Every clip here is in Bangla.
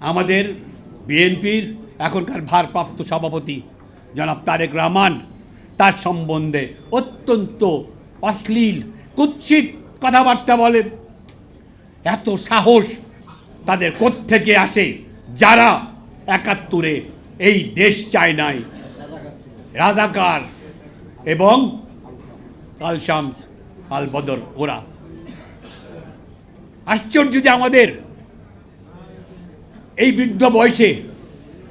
আমাদের বিএনপির এখনকার ভারপ্রাপ্ত সভাপতি জনাব তারেক রহমান তার সম্বন্ধে অত্যন্ত অশ্লীল কুৎসিত কথাবার্তা বলে। এত সাহস তাদের কোত্থেকে আসে যারা ৭১-এ এই দেশ চায় নাই, রাজাকার এবং আল শামস আল বদর, ওরা আশ্চর্য যে আমাদের এই বৃদ্ধ বয়সে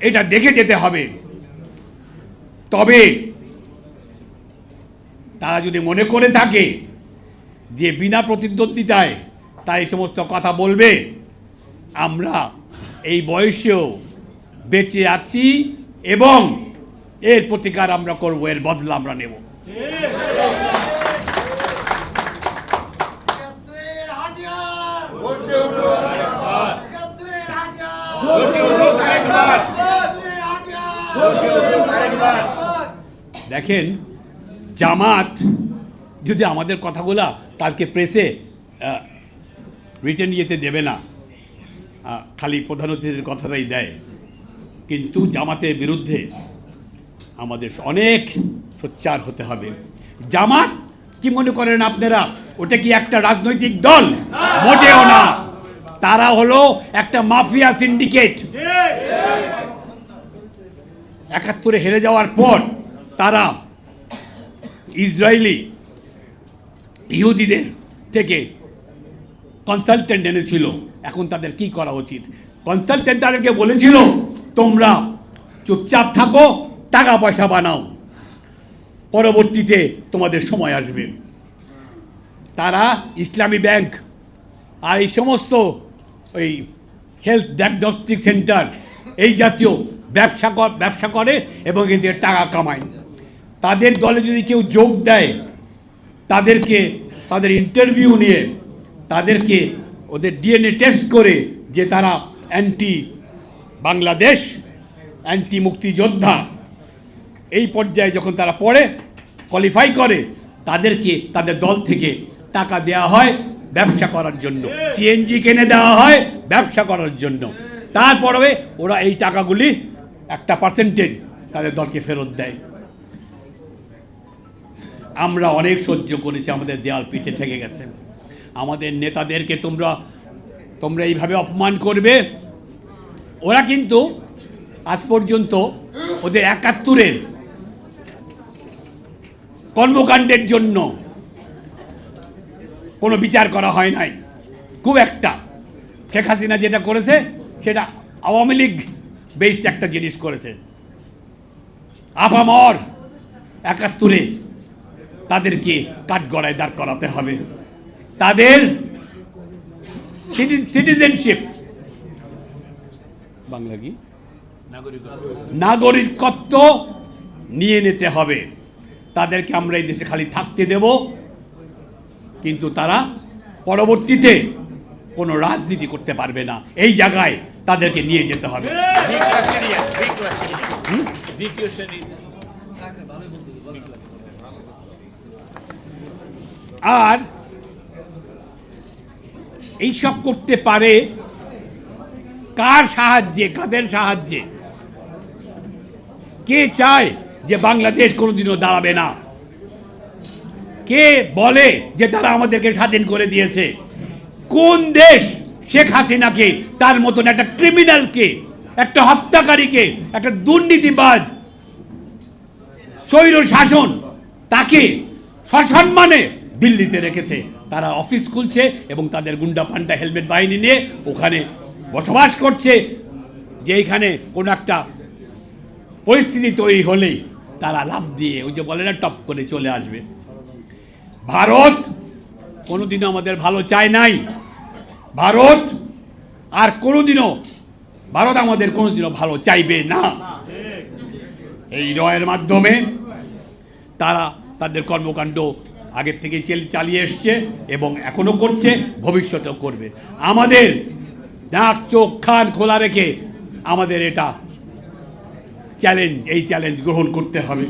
এটা দেখে যেতে হবে। তবে তারা যদি মনে করে থাকে যে বিনা প্রতিদ্বন্দ্বিতায় তারা এই সমস্ত কথা বলবে, আমরা এই বয়সেও বেঁচে আছি এবং এর প্রতিকার আমরা করব, এর বদলা আমরা নেব। দেখেন, জামাত যদি আমাদের কথাগুলা কালকে প্রেসে রিটেন ইয়েতে দেবে না, খালি প্রধান অতিথির কথাটাই দেয়, কিন্তু জামাতের বিরুদ্ধে আমাদের অনেক সোচ্চার হতে হবে। জামাত কি মনে করেন আপনারা, ওটা কি একটা রাজনৈতিক দল? মোটেও না। তারা হলো একটা মাফিয়া সিন্ডিকেট। ৭১-এ হেরে যাওয়ার পর তারা ইসরায়েলি ইহুদিদের থেকে কনসালটেন্ট এনেছিল। এখন তাদের কি করা উচিত? কনসালটেন্ট তাদেরকে বলেছিল, তোমরা চুপচাপ থাকো, টাকা পয়সা বানাও, পরবর্তীতে তোমাদের সময় আসবে। তারা ইসলামী ব্যাংক আর এই সমস্ত ওই হেলথ ডায়াগনস্টিক সেন্টার এই জাতীয় ব্যবসা করে এবং এতে টাকা কামায়। তাদের দলে যদি কেউ যোগ দেয়, তাদেরকে তাদের ইন্টারভিউ নিয়ে তাদেরকে ওদের ডিএনএ টেস্ট করে যে তারা অ্যান্টি বাংলাদেশ, অ্যান্টি মুক্তিযোদ্ধা, এই পর্যায়ে যখন তারা পড়ে কোয়ালিফাই করে, তাদেরকে তাদের দল থেকে টাকা দেওয়া হয় ব্যবসা করার জন্য, সিএনজি কিনে দেওয়া হয় ব্যবসা করার জন্য। তারপরে ওরা এই টাকাগুলি একটা পার্সেন্টেজ তাদের দলকে ফেরত দেয়। আমরা অনেক সহ্য করেছি, আমাদের দেয়াল পিঠে ঠেকে গেছে। আমাদের নেতাদেরকে তোমরা এইভাবে অপমান করবে। ওরা কিন্তু আজ পর্যন্ত ওদের ৭১-এর কর্মকাণ্ডের জন্য কোনো বিচার করা হয় নাই খুব একটা। শেখ হাসিনা যেটা করেছে সেটা আওয়ামী লীগ বেসড একটা জিনিস করেছে। আপামর ৭১-এ তাদেরকে কাঠগড়ায় দাঁড় করাতে হবে। তাদের সিটিজেনশিপ, বাংলা কি নাগরিকত্ব নিয়ে নিতে হবে। তাদেরকে আমরা এই দেশে খালি থাকতে দেব, কিন্তু তারা পরবর্তীতে কোনো রাজনীতি করতে পারবে না। এই জায়গায় তাদেরকে নিয়ে যেতে হবে। আর এইসব করতে পারে কার সাহায্যে, কাদের সাহায্যে? কে চায় যে বাংলাদেশ কোনোদিনও দাঁড়াবে না? কে বলে যে তারা আমাদেরকে স্বাধীন করে দিয়েছে? কোন দেশ শেখ হাসিনাকে, তার মতন একটা ক্রিমিনালকে, একটা হত্যাকারীকে, একটা দুর্নীতিবাজ, স্বৈর শাসন, তাকে সসম্মানে দিল্লিতে রেখেছে? তারা অফিস খুলছে এবং তাদের গুন্ডা পান্ডা হেলমেট বাহিনী নিয়ে ওখানে বসবাস করছে, যে এইখানে কোনো একটা পরিস্থিতি তৈরি হলেই তারা লাফ দিয়ে, ওই যে বলে না, টপ করে চলে আসবে। ভারত কোনোদিনও আমাদের ভালো চায় নাই। ভারত আমাদের কোনোদিনও ভালো চাইবে না। এই রয়ের মাধ্যমে তারা তাদের কর্মকাণ্ড আগের থেকে চালিয়ে এসছে এবং এখনো করছে, ভবিষ্যতেও করবে। আমাদের নাক চোখ কান খোলা রেখে আমাদের এটা চ্যালেঞ্জ, এই চ্যালেঞ্জ গ্রহণ করতে হবে।